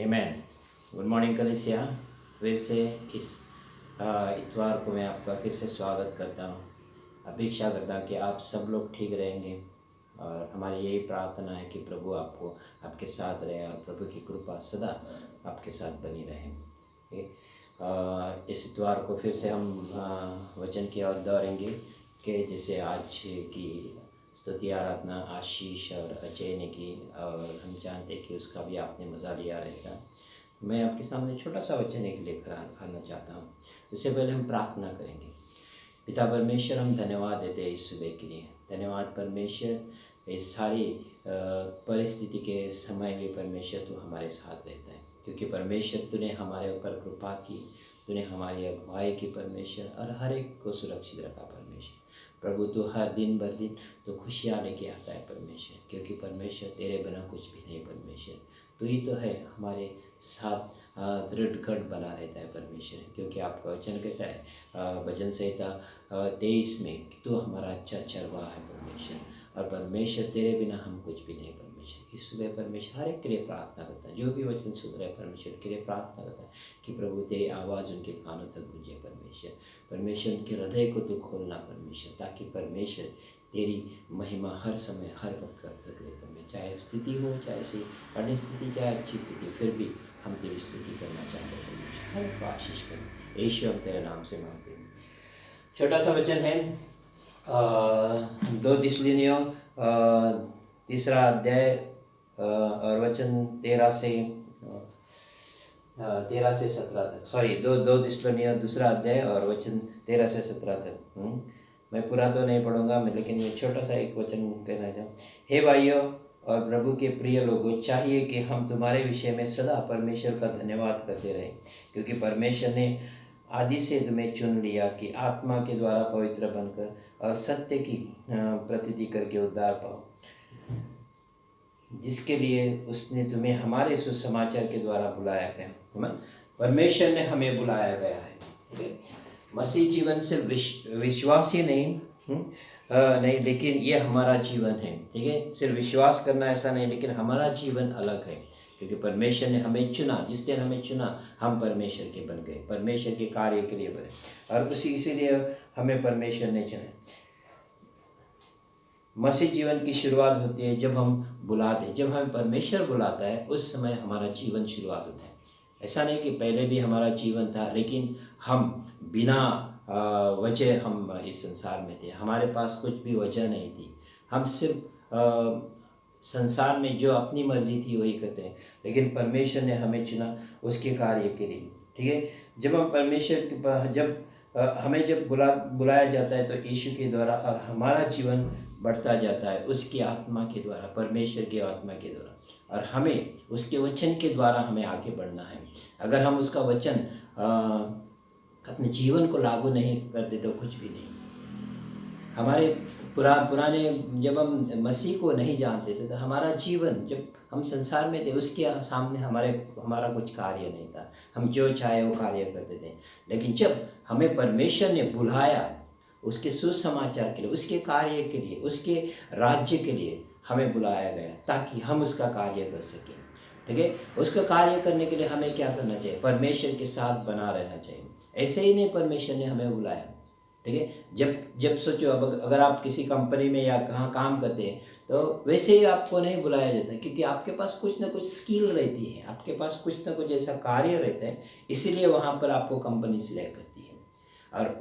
आमेन। Good morning कलीसिया। फिर से इस इतवार को मैं आपका फिर से स्वागत करता हूँ। अपेक्षा करता हूँ कि आप सब लोग ठीक रहेंगे और हमारी यही प्रार्थना है कि प्रभु आपको आपके साथ रहे और प्रभु की कृपा सदा आपके साथ बनी रहे। इस इतवार को फिर से हम वचन की ओर दौड़ेंगे कि जैसे आज की स्तुति आराधना आशीष और अजय ने की और हम जानते कि उसका भी आपने मज़ा लिया रहेगा। मैं आपके सामने छोटा सा वचन एक लेकर आना चाहता हूँ। इससे पहले हम प्रार्थना करेंगे। पिता परमेश्वर, हम धन्यवाद देते हैं इस सुबह के लिए। धन्यवाद परमेश्वर, इस सारी परिस्थिति के समय में परमेश्वर तू हमारे साथ रहता है, क्योंकि परमेश्वर तूने हमारे ऊपर कृपा की, तूने हमारी अगुवाई की परमेश्वर, और हर एक को सुरक्षित रखा परमेश्वर। प्रभु तू हर दिन भर दिन तो खुशियाँ लेके आता है परमेश्वर, क्योंकि परमेश्वर तेरे बिना कुछ भी नहीं परमेश्वर। तू ही तो है हमारे साथ दृढ़ गढ़ बना रहता है परमेश्वर, क्योंकि आपका वचन कहता है भजन संहिता 23 में कि तू हमारा अच्छा चरवाहा है परमेश्वर, और परमेश्वर तेरे बिना हम कुछ भी नहीं परमेश्वर। इस सुबह परमेश्वर हर एक के लिए प्रार्थना करता है, जो भी वचन सुन रहे परमेश्वर के लिए प्रार्थना करता है कि प्रभु तेरी आवाज़ उनके कानों तक गूंजे परमेश्वर। परमेश्वर उनके हृदय को तू खोलना परमेश्वर, ताकि परमेश्वर तेरी महिमा हर समय हर वक्त कर सके परमेश्वर। चाहे स्थिति हो, चाहे ऐसी कठिन स्थिति, चाहे अच्छी स्थिति, फिर भी हम तेरी स्तुति करना चाहते हैं परमेश्वर। हर को आशीष करें यीशु, हम तेरे नाम से मांगते हैं। छोटा सा वचन है 2 थिस्सलुनीयों 3 अध्याय और वचन 13 से 17 तक। सॉरी, 2 थिस्सलुनीयों 2 अध्याय और वचन 13 से 17 तक। मैं पूरा तो नहीं पढ़ूंगा मैं, लेकिन मैं छोटा सा एक वचन कहना चाहूँ। हे भाइयों और प्रभु के प्रिय लोगों, चाहिए कि हम तुम्हारे विषय में सदा परमेश्वर का धन्यवाद करते रहें, क्योंकि परमेश्वर ने आदि से तुम्हें चुन लिया कि आत्मा के द्वारा पवित्र बनकर और सत्य की प्रतीति करके उद्धार पाओ, जिसके लिए उसने तुम्हें हमारे सुसमाचार के द्वारा बुलाया गया। परमेश्वर ने हमें बुलाया गया है। मसीह जीवन सिर्फ विश्वास ही नहीं, लेकिन ये हमारा जीवन है। ठीक है, सिर्फ विश्वास करना ऐसा नहीं, लेकिन हमारा जीवन अलग है, क्योंकि परमेश्वर ने हमें चुना। जिस दिन हमें चुना हम परमेश्वर के बन गए, परमेश्वर के कार्य के लिए बने, और इसीलिए हमें परमेश्वर ने चुना। मसीह जीवन की शुरुआत होती है जब हम बुलाते हैं। जब हमें परमेश्वर बुलाता है उस समय हमारा जीवन शुरुआत होता है। ऐसा नहीं कि पहले भी हमारा जीवन था, लेकिन हम बिना वजह हम इस संसार में थे। हमारे पास कुछ भी वजह नहीं थी। हम सिर्फ संसार में जो अपनी मर्जी थी वही करते हैं, लेकिन परमेश्वर ने हमें चुना उसके कार्य के लिए। ठीक है, जब हम हमें जब बुलाया जाता है तो यीशु के द्वारा, और हमारा जीवन बढ़ता जाता है उसकी आत्मा के द्वारा, परमेश्वर की आत्मा के द्वारा, और हमें उसके वचन के द्वारा हमें आगे बढ़ना है। अगर हम उसका वचन अपने जीवन को लागू नहीं करते तो कुछ भी नहीं। हमारे पुराने जब हम मसीह को नहीं जानते थे तो हमारा जीवन, जब हम संसार में थे, उसके सामने हमारा कुछ कार्य नहीं था। हम जो चाहे वो कार्य करते थे। लेकिन जब हमें परमेश्वर ने बुलाया उसके सुसमाचार के लिए, उसके कार्य के लिए, उसके राज्य के लिए हमें बुलाया गया, ताकि हम उसका कार्य कर सकें। ठीक है, उसका कार्य करने के लिए हमें क्या करना चाहिए? परमेश्वर के साथ बना रहना चाहिए। ऐसे ही नहीं परमेश्वर ने हमें बुलाया। ठीक है, जब सोचो, अब अगर आप किसी कंपनी में या कहाँ काम करते हैं तो वैसे ही आपको नहीं बुलाया जाता, क्योंकि आपके पास कुछ ना कुछ स्किल रहती है, आपके पास कुछ ना कुछ ऐसा कार्य रहता है, इसीलिए वहाँ पर आपको कंपनी सिलेक्ट करती है, और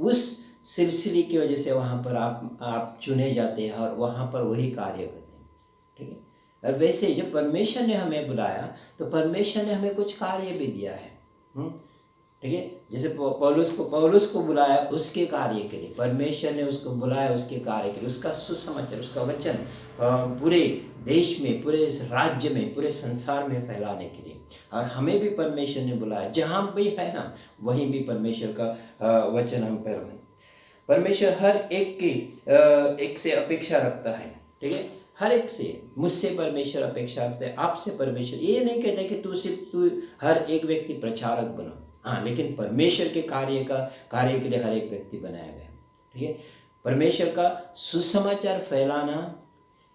उस सिलसिले की वजह से वहाँ पर आप चुने जाते हैं और वहाँ पर वही कार्य करते हैं। ठीक है, और वैसे जब परमेश्वर ने हमें बुलाया तो परमेश्वर ने हमें कुछ कार्य भी दिया है। ठीक है, जैसे पौलुस को बुलाया उसके कार्य के लिए, परमेश्वर ने उसको बुलाया उसके कार्य के लिए, उसका सुसमाचार, उसका वचन पूरे देश में, पूरे राज्य में, पूरे संसार में फैलाने के लिए। और हमें भी परमेश्वर ने बुलाया, जहाँ भी है ना वहीं भी परमेश्वर का वचन हम फैलाएं। परमेश्वर हर एक से अपेक्षा रखता है। ठीक है, हर एक से, मुझसे परमेश्वर अपेक्षा रखता है, आपसे परमेश्वर ये नहीं कहता कि तू हर एक व्यक्ति प्रचारक बनो। हाँ, लेकिन परमेश्वर के कार्य के लिए हर एक व्यक्ति बनाया गया। ठीक है, परमेश्वर का सुसमाचार फैलाना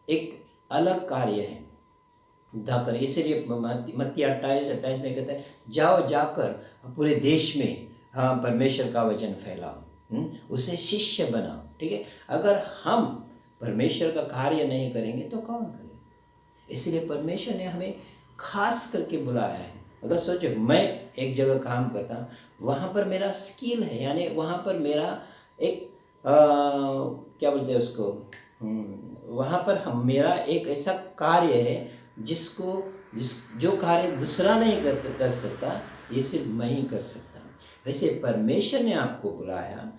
एक अलग कार्य है। जाकर, इसीलिए मत्ती 28 में कहता है, जाओ जाकर पूरे देश में हाँ परमेश्वर का वचन फैलाओ, उसे शिष्य बनाओ। ठीक है, अगर हम परमेश्वर का कार्य नहीं करेंगे तो कौन करेगा? इसलिए परमेश्वर ने हमें खास करके बुलाया है। अगर सोचो, मैं एक जगह काम करता हूँ, वहाँ पर मेरा स्किल है, यानी वहाँ पर मेरा एक क्या बोलते हैं उसको, वहाँ पर मेरा एक ऐसा कार्य है जो कार्य दूसरा नहीं कर सकता, ये सिर्फ मैं ही कर सकता हूँ। वैसे परमेश्वर ने आपको बुलाया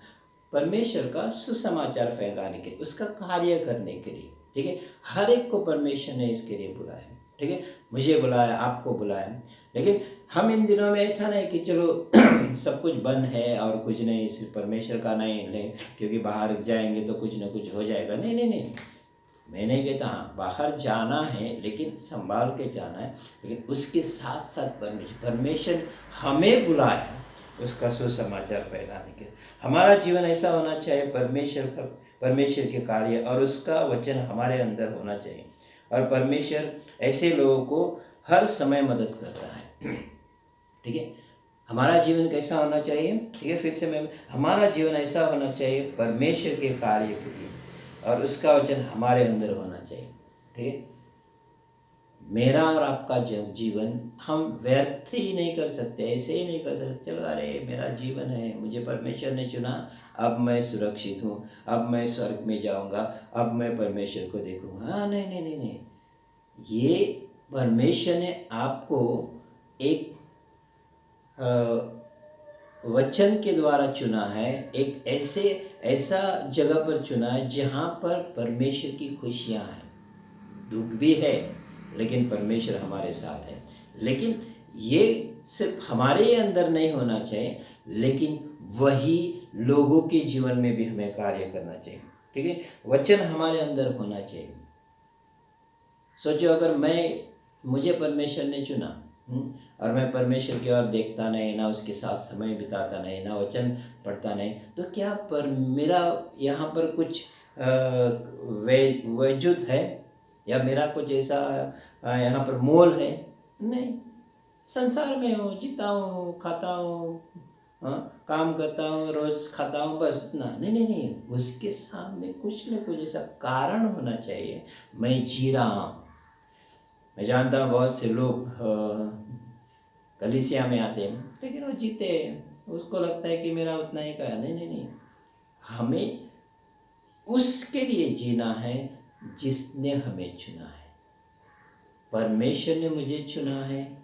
परमेश्वर का सुसमाचार फैलाने के लिए, उसका कार्य करने के लिए। ठीक है, हर एक को परमेश्वर ने इसके लिए बुलाया। ठीक है, मुझे बुलाया, आपको बुलाया। लेकिन हम इन दिनों में ऐसा नहीं कि चलो सब कुछ बंद है और कुछ नहीं, सिर्फ परमेश्वर का नहीं ले, क्योंकि बाहर जाएंगे तो कुछ ना कुछ हो जाएगा। नहीं नहीं नहीं, मैं नहीं कहता, हाँ बाहर जाना है लेकिन संभाल के जाना है। लेकिन उसके साथ साथ परमेश्वर हमें बुलाया उसका सुसमाचार फैलाने के। हमारा जीवन ऐसा होना चाहिए, परमेश्वर के कार्य और उसका वचन हमारे अंदर होना चाहिए। और परमेश्वर ऐसे लोगों को हर समय मदद करता है। ठीक है, हमारा जीवन कैसा होना चाहिए? ठीक है, फिर से हमारा जीवन ऐसा होना चाहिए परमेश्वर के कार्य के लिए, और उसका वचन हमारे अंदर होना चाहिए। ठीक है, मेरा और आपका जीवन हम व्यर्थ ही नहीं कर सकते, ऐसे ही नहीं कर सकते। चलो अरे मेरा जीवन है, मुझे परमेश्वर ने चुना, अब मैं सुरक्षित हूँ, अब मैं स्वर्ग में जाऊँगा, अब मैं परमेश्वर को देखूँगा। हाँ नहीं नहीं नहीं नहीं, ये परमेश्वर ने आपको एक वचन के द्वारा चुना है, एक ऐसा जगह पर चुना है जहाँ पर परमेश्वर की खुशियाँ हैं। दुख भी है लेकिन परमेश्वर हमारे साथ है। लेकिन ये सिर्फ हमारे ही अंदर नहीं होना चाहिए, लेकिन वही लोगों के जीवन में भी हमें कार्य करना चाहिए। ठीक है, वचन हमारे अंदर होना चाहिए। सोचो, अगर मुझे परमेश्वर ने चुना और मैं परमेश्वर की ओर देखता नहीं, ना उसके साथ समय बिताता नहीं, ना वचन पढ़ता नहीं, तो क्या मेरा यहाँ पर कुछ वजूद है, या मेरा कुछ ऐसा यहाँ पर मोल है? नहीं। संसार में हूँ, जीता हूँ, खाता हूँ, हाँ काम करता हूँ, रोज़ खाता हूँ, बस इतना। नहीं नहीं नहीं, उसके सामने कुछ न कुछ ऐसा कारण होना चाहिए, मैं जी रहा हूँ। मैं जानता हूँ बहुत से लोग कलीसिया में आते हैं लेकिन वो जीते हैं, उसको लगता है कि मेरा उतना ही का। नहीं नहीं नहीं, हमें उसके लिए जीना है जिसने हमें चुना है। परमेश्वर ने मुझे चुना है,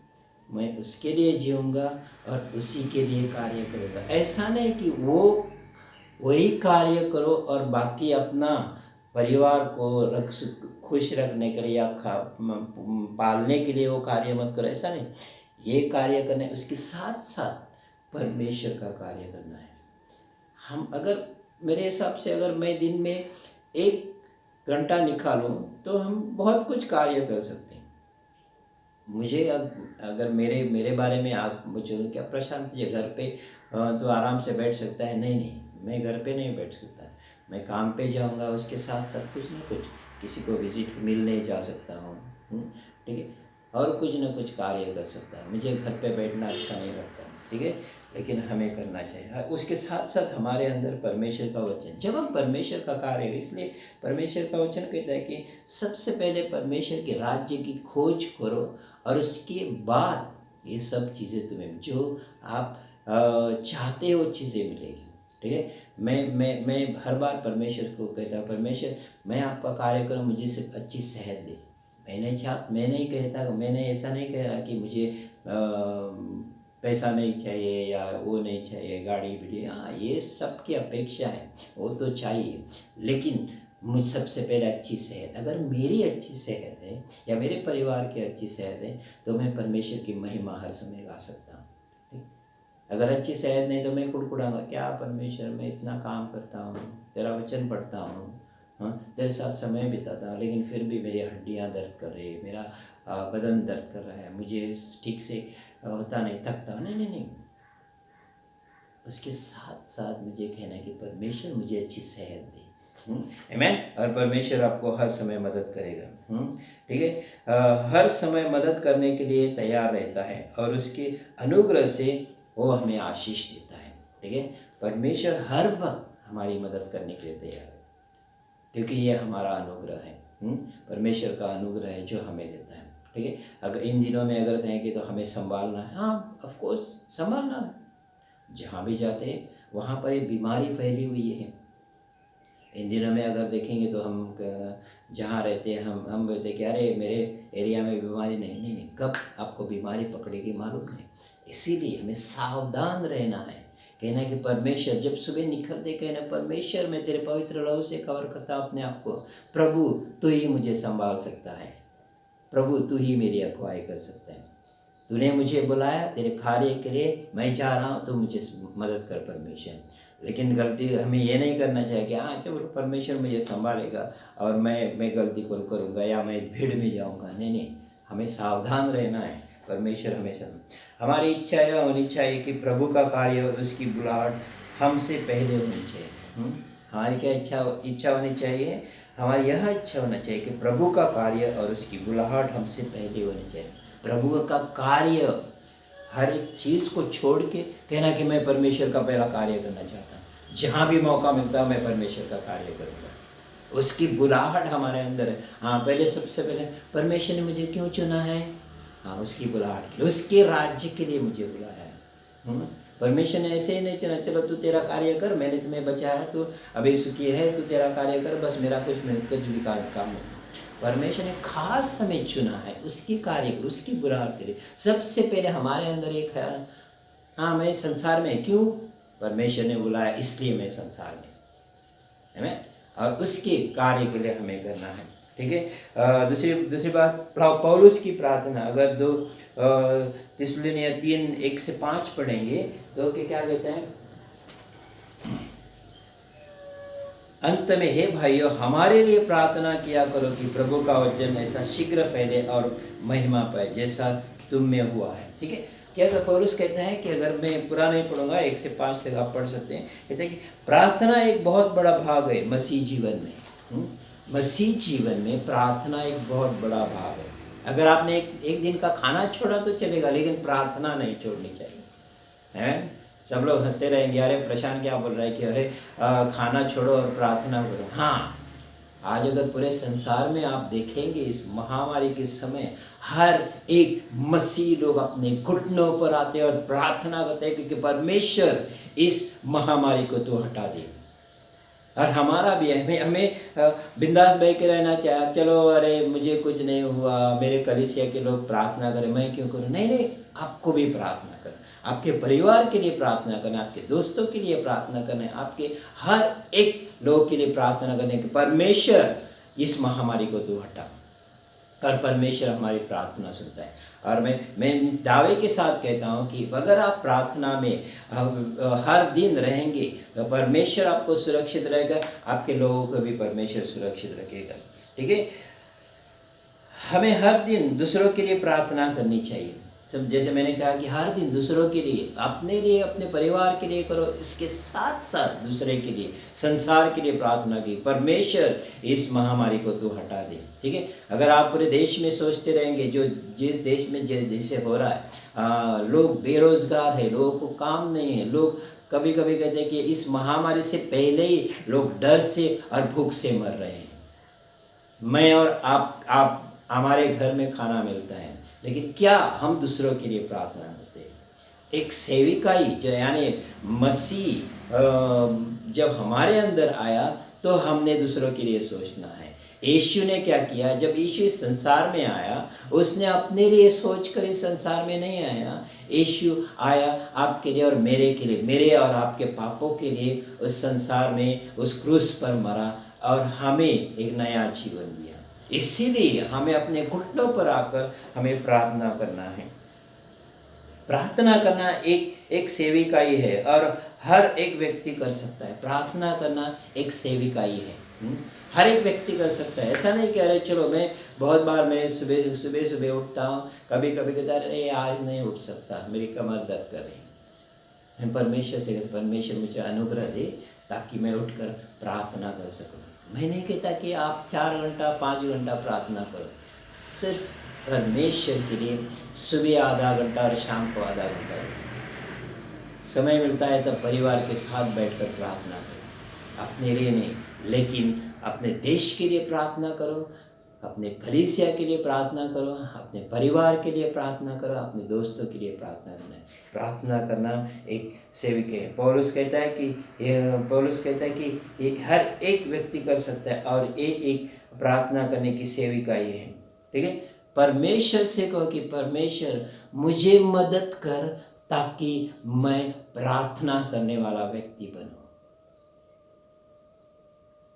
मैं उसके लिए जीऊँगा और उसी के लिए कार्य करूँगा। ऐसा नहीं कि वही कार्य करो और बाकी अपना परिवार को खुश रखने के लिए या पालने के लिए वो कार्य मत करो, ऐसा नहीं। ये कार्य करना है, उसके साथ साथ परमेश्वर का कार्य करना है। हम अगर मेरे हिसाब से अगर मैं दिन में 1 घंटा निकालूं तो हम बहुत कुछ कार्य कर सकते हैं। मुझे अगर मेरे बारे में आप मुझे क्या, प्रशांत जी घर पे तो आराम से बैठ सकता है? नहीं नहीं, मैं घर पे नहीं बैठ सकता, मैं काम पे जाऊंगा, उसके साथ साथ कुछ ना कुछ किसी को विजिट मिलने जा सकता हूँ। ठीक है, और कुछ ना कुछ कार्य कर सकता है। मुझे घर पे बैठना अच्छा नहीं लगता। ठीक है, लेकिन हमें करना चाहिए। उसके साथ साथ हमारे अंदर परमेश्वर का वचन, जब हम परमेश्वर का कार्य, इसलिए परमेश्वर का वचन कहता है कि सबसे पहले परमेश्वर के राज्य की खोज करो और उसके बाद ये सब चीज़ें तुम्हें जो आप चाहते हो चीज़ें मिलेगी। ठीक है, मैं हर बार परमेश्वर को कहता हूँ, परमेश्वर मैं आपका कार्य करूँ, मुझे सिर्फ अच्छी सेहत दे। मैं नहीं कहता, मैंने ऐसा नहीं कह रहा कि मुझे पैसा नहीं चाहिए या वो नहीं चाहिए, गाड़ी भी, हाँ ये सब की अपेक्षा है, वो तो चाहिए। लेकिन मुझ सबसे पहले अच्छी सेहत, अगर मेरी अच्छी सेहत है या मेरे परिवार की अच्छी सेहत है तो मैं परमेश्वर की महिमा हर समय गा सकता हूँ। ठीक, अगर अच्छी सेहत नहीं तो मैं कुड़कुड़ाऊंगा, क्या परमेश्वर मैं इतना काम करता हूँ, तेरा वचन पढ़ता हूँ, हाँ तेरे साथ समय बिताता हूँ, लेकिन फिर भी मेरी हड्डियाँ दर्द कर रही है, मेरा बदन दर्द कर रहा है, मुझे ठीक से होता नहीं, थकता नहीं नहीं नहीं। उसके साथ साथ मुझे कहना है कि परमेश्वर मुझे अच्छी सेहत दे, आमीन। और परमेश्वर आपको हर समय मदद करेगा। ठीक है, हर समय मदद करने के लिए तैयार रहता है और उसके अनुग्रह से वो हमें आशीष देता है। ठीक है, परमेश्वर हर वक्त हमारी मदद करने के लिए तैयार है, क्योंकि ये हमारा अनुग्रह है। परमेश्वर का अनुग्रह है जो हमें देता है। ठीक है, अगर इन दिनों में अगर कहें कि तो हमें संभालना है, हाँ ऑफ कोर्स संभालना है। जहाँ भी जाते हैं वहाँ पर ये बीमारी फैली हुई है। इन दिनों में अगर देखेंगे तो हम जहाँ रहते हैं हम बोलते कि अरे मेरे एरिया में बीमारी नहीं, कब आपको बीमारी पकड़ेगी मालूम नहीं। इसीलिए हमें सावधान रहना है। कहना कि परमेश्वर जब सुबह निकलते कहना, परमेश्वर मैं तेरे पवित्र लहू से कवर करता अपने आप को, प्रभु तू ही मुझे संभाल सकता है, प्रभु तू ही मेरी अगुवाई कर सकता है, तूने मुझे बुलाया तेरे कार्य के लिए, मैं जा रहा हूँ, तू मुझे मदद कर परमेश्वर। लेकिन गलती हमें ये नहीं करना चाहिए कि हाँ चलो परमेश्वर मुझे संभालेगा और मैं गलती करूँगा या मैं भीड़ में जाऊँगा। नहीं, हमें सावधान रहना है। परमेश्वर हमेशा हमारी इच्छा यह होनी चाहिए कि प्रभु का कार्य और उसकी बुलाहट हमसे पहले होनी चाहिए। हमारी क्या इच्छा होनी चाहिए? हमारी यह इच्छा होना चाहिए कि प्रभु का कार्य और उसकी बुलाहट हमसे पहले होनी चाहिए। प्रभु का कार्य, हर एक चीज़ को छोड़ के कहना कि मैं परमेश्वर का पहला कार्य करना चाहता हूँ, जहाँ भी मौका मिलता है मैं परमेश्वर का कार्य करूँगा। उसकी बुलाहट हमारे अंदर है। हाँ, पहले सबसे पहले परमेश्वर ने मुझे क्यों चुना है? हाँ, उसकी बुलाहट के लिए, उसके राज्य के लिए मुझे बुलाया है। परमेश्वर ने ऐसे ही नहीं चुना चलो तू तेरा कार्य कर, मैंने तुम्हें बचाया, तू अभी सुखी है, तू तेरा कार्य कर, बस मेरा कुछ मेहनत का काम नहीं। परमेश्वर ने खास हमें चुना है उसकी कार्य को, उसकी बुलाहट के लिए। सबसे पहले हमारे अंदर एक है, हाँ मैं संसार में क्यों? परमेश्वर ने बुलाया इसलिए मैं संसार में, है ना? और उसके कार्य के लिए हमें करना है। ठीक है, दूसरी बात पौलुस की प्रार्थना, अगर 2 थिस्सलुनीय 3:1-5 पढ़ेंगे तो क्या कहते हैं? अंत में हे भाइयों, हमारे लिए प्रार्थना किया करो कि प्रभु का वचन ऐसा शीघ्र फैले और महिमा पाए जैसा तुम में हुआ है। ठीक है, क्या पौलुस कहता है कि अगर मैं पूरा नहीं पढ़ूंगा, 1 से 5 तक आप पढ़ सकते हैं। कहते हैं कि प्रार्थना एक बहुत बड़ा भाग है मसीह जीवन में। मसीह जीवन में प्रार्थना एक बहुत बड़ा भाग है। अगर आपने एक दिन का खाना छोड़ा तो चलेगा, लेकिन प्रार्थना नहीं छोड़नी चाहिए, है? सब लोग हंसते रहेंगे, अरे प्रशांत क्या बोल रहा है कि अरे खाना छोड़ो और प्रार्थना करो। हाँ, आज अगर पूरे संसार में आप देखेंगे इस महामारी के समय हर एक मसीह लोग अपने घुटनों पर आते हैं और प्रार्थना करते हैं कि परमेश्वर इस महामारी को तो हटा दे। और हमारा भी है, हमें बिंदास बह के रहना चाहिए। चलो अरे मुझे कुछ नहीं हुआ, मेरे कलीसिया के लोग प्रार्थना करें, मैं क्यों करूं? नहीं, आपको भी प्रार्थना करना, आपके परिवार के लिए प्रार्थना करना, आपके दोस्तों के लिए प्रार्थना करना, आपके हर एक लोग के लिए प्रार्थना करने कि परमेश्वर इस महामारी को तू हटा। और परमेश्वर हमारी प्रार्थना सुनता है। और मैं दावे के साथ कहता हूँ कि अगर आप प्रार्थना में हर दिन रहेंगे तो परमेश्वर आपको सुरक्षित रहेगा, आपके लोगों को भी परमेश्वर सुरक्षित रखेगा। ठीक है, हमें हर दिन दूसरों के लिए प्रार्थना करनी चाहिए। सब जैसे मैंने कहा कि हर दिन दूसरों के लिए, अपने लिए, अपने परिवार के लिए करो, इसके साथ साथ दूसरे के लिए, संसार के लिए प्रार्थना की परमेश्वर इस महामारी को तू हटा दे। ठीक है, अगर आप पूरे देश में सोचते रहेंगे जो जिस देश में जैसे हो रहा है, लोग बेरोजगार है, लोगों को काम नहीं है, लोग कभी कभी कहते हैं कि इस महामारी से पहले ही लोग डर से और भूख से मर रहे हैं। मैं और आप हमारे घर में खाना मिलता है, लेकिन क्या हम दूसरों के लिए प्रार्थना करते हैं? एक सेविकाई जो यानी मसीह जब हमारे अंदर आया तो हमने दूसरों के लिए सोचना है। यीशु ने क्या किया? जब यीशु इस संसार में आया, उसने अपने लिए सोचकर इस संसार में नहीं आया। यीशु आया आपके लिए और मेरे के लिए, मेरे और आपके पापों के लिए उस संसार में उस क्रूस पर मरा और हमें एक नया जीवन दिया। इसीलिए हमें अपने घुटनों पर आकर हमें प्रार्थना करना है। प्रार्थना करना एक सेविकाई है और हर एक व्यक्ति कर सकता है। प्रार्थना करना एक सेविकाई है, हर एक व्यक्ति कर सकता है। ऐसा नहीं कह रहे चलो मैं बहुत बार मैं सुबह उठता हूँ, कभी कभी कहता है अरे आज नहीं उठ सकता, मेरी कमर दर्द कर रही है। मैं परमेश्वर से कहता परमेश्वर मुझे अनुग्रह दे ताकि मैं उठकर प्रार्थना कर सकूँ। मैं नहीं कहता कि आप 4 घंटा 5 घंटा प्रार्थना करो, सिर्फ परमेश्वर के लिए सुबह आधा घंटा और शाम को आधा घंटा समय मिलता है तब परिवार के साथ बैठकर प्रार्थना करो। अपने लिए नहीं, लेकिन अपने देश के लिए प्रार्थना करो, अपने कलीसिया के लिए प्रार्थना करो, अपने परिवार के लिए प्रार्थना करो, अपने दोस्तों के लिए प्रार्थना करना है। प्रार्थना करना एक सेवक है। पौलुस कहता है कि ये हर एक व्यक्ति कर सकता है और ये एक प्रार्थना करने की सेविका ये है। ठीक है, परमेश्वर से कहो कि परमेश्वर मुझे मदद कर ताकि मैं प्रार्थना करने वाला व्यक्ति बनूं।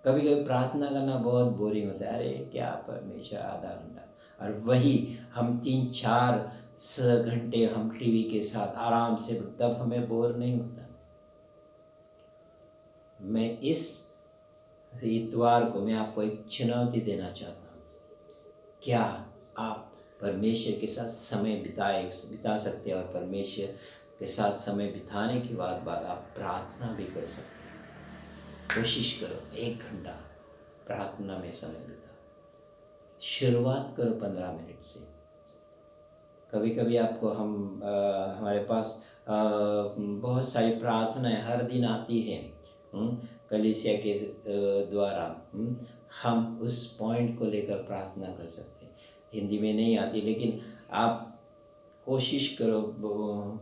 कभी कभी प्रार्थना करना बहुत बोरिंग होता है, अरे क्या परमेश्वर आधा घंटा, और वही हम 3-4 घंटे हम टीवी के साथ आराम से, तब हमें बोर नहीं होता। मैं इस इतवार को मैं आपको एक चुनौती देना चाहता हूँ, क्या आप परमेश्वर के साथ समय बिता सकते हैं, और परमेश्वर के साथ समय बिताने के बाद आप प्रार्थना भी कर सकते हैं। कोशिश करो 1 घंटा प्रार्थना में समय बिता, शुरुआत करो 15 मिनट से। कभी कभी आपको हमारे पास बहुत सारी प्रार्थनाएं हर दिन आती हैं कलीसिया के द्वारा। हम उस पॉइंट को लेकर प्रार्थना कर सकते हैं। हिंदी में नहीं आती, लेकिन आप कोशिश करो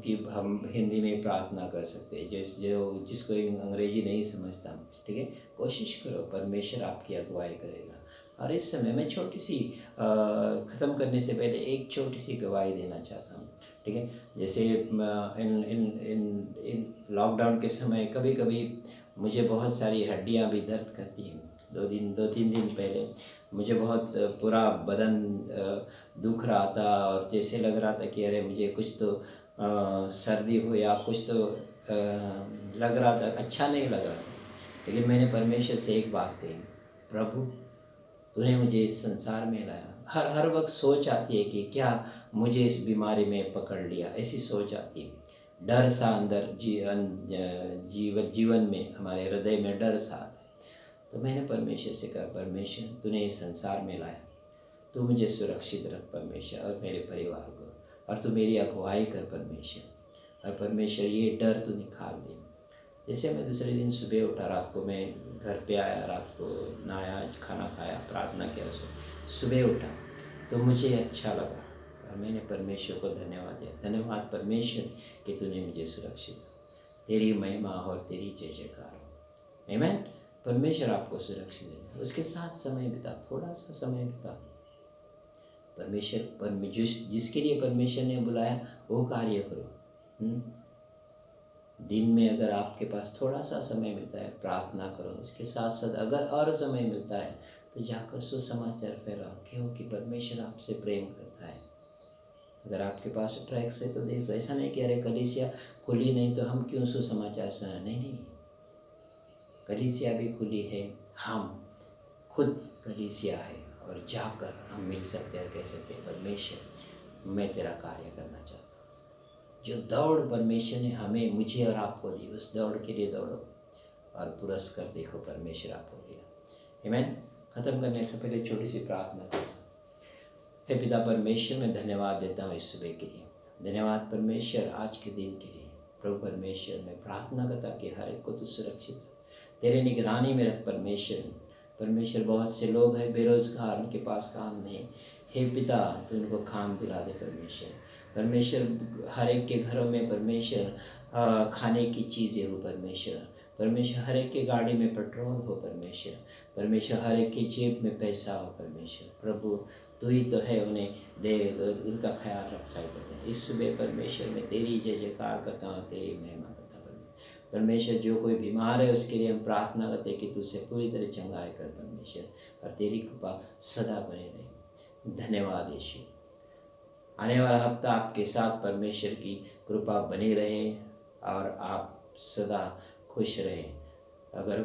कि हम हिंदी में प्रार्थना कर सकते हैं। जिसको अंग्रेजी नहीं समझता, ठीक है, कोशिश करो, परमेश्वर आपकी अगुवाई करेगा। और इस समय मैं छोटी सी ख़त्म करने से पहले एक छोटी सी गवाही देना चाहता हूँ। ठीक है, जैसे इन लॉकडाउन के समय कभी कभी मुझे बहुत सारी हड्डियाँ भी दर्द करती हैं। 2-3 दिन पहले मुझे बहुत पूरा बदन दुख रहा था, और जैसे लग रहा था कि अरे मुझे कुछ तो सर्दी हो या कुछ तो लग रहा था, अच्छा नहीं लग रहा था। लेकिन मैंने परमेश्वर से एक बात कही, प्रभु तूने मुझे इस संसार में लाया। हर वक्त सोच आती है कि क्या मुझे इस बीमारी में पकड़ लिया, ऐसी सोच आती है। डर सा अंदर जीवन में, हमारे हृदय में डर सा आता है। तो मैंने परमेश्वर से कहा, परमेश्वर तूने इस संसार में लाया, तू मुझे सुरक्षित रख परमेश्वर, और मेरे परिवार को, और तू मेरी अगुवाई कर परमेश्वर। और परमेश्वर ये डर तू निकाल दे। जैसे मैं दूसरे दिन सुबह उठा, रात को मैं घर पे आया, रात को नहाया, खाना खाया, प्रार्थना किया, सुबह उठा तो मुझे अच्छा लगा, और मैंने परमेश्वर को धन्यवाद दिया। धन्यवाद परमेश्वर कि तूने मुझे सुरक्षित, तेरी महिमा और तेरी जय जयकार हो। आमीन। परमेश्वर आपको सुरक्षित दे, उसके साथ समय बिता, थोड़ा सा समय बिता। परमेश्वर जिसके लिए परमेश्वर ने बुलाया वो कार्य करो। दिन में अगर आपके पास थोड़ा सा समय मिलता है, प्रार्थना करो। उसके साथ साथ अगर और समय मिलता है तो जाकर सुसमाचार फैलाओ, क्योंकि परमेश्वर आपसे प्रेम करता है। अगर आपके पास ट्रैक्स है तो देखो, ऐसा नहीं कि अरे कलीसिया खुली नहीं तो हम क्यों सुसमाचार सुना, नहीं, कलीसिया भी खुली है, हम खुद कलीसिया है, और जाकर हम मिल सकते हैं, कह सकते हैं परमेश्वर मैं तेरा कार्य करना चाहता हूँ। जो दौड़ परमेश्वर ने हमें, मुझे और आपको दी, उस दौड़ के लिए दौड़ो और पुरस्कार देखो परमेश्वर आपको दिया। आमीन। ख़त्म करने से पहले छोटी सी प्रार्थना करें। हे पिता परमेश्वर, मैं धन्यवाद देता हूँ इस सुबह के लिए। धन्यवाद परमेश्वर आज के दिन के लिए। प्रभु परमेश्वर, मैं प्रार्थना करता कि हर एक को तो सुरक्षित तेरे निगरानी में रख परमेश्वर। बहुत से लोग हैं बेरोजगार, उनके पास काम नहीं। हे पिता, तो उनको काम दिला दे परमेश्वर। हर एक के घरों में परमेश्वर खाने की चीज़ें हो परमेश्वर। हर एक के गाड़ी में पेट्रोल हो परमेश्वर। हर एक की जेब में पैसा हो परमेश्वर। प्रभु तू ही तो है, उन्हें दे, उनका ख्याल रख सकते हैं। इस सुबह परमेश्वर मैं तेरी जय जयकार करता हूँ, तेरी महिमा करता हूँ परमेश्वर। जो कोई बीमार है उसके लिए हम प्रार्थना करते हैं कि तुझसे पूरी तरह चंगाई कर परमेश्वर, और तेरी कृपा सदा बने रहे। धन्यवाद यीशु। आने वाला हफ्ता आपके साथ परमेश्वर की कृपा बनी रहे, और आप सदा खुश रहें। अगर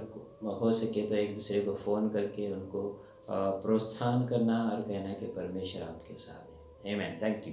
हो सके तो एक दूसरे को फ़ोन करके उनको प्रोत्साहन करना और कहना कि परमेश्वर आपके साथ है। आमीन। Thank you.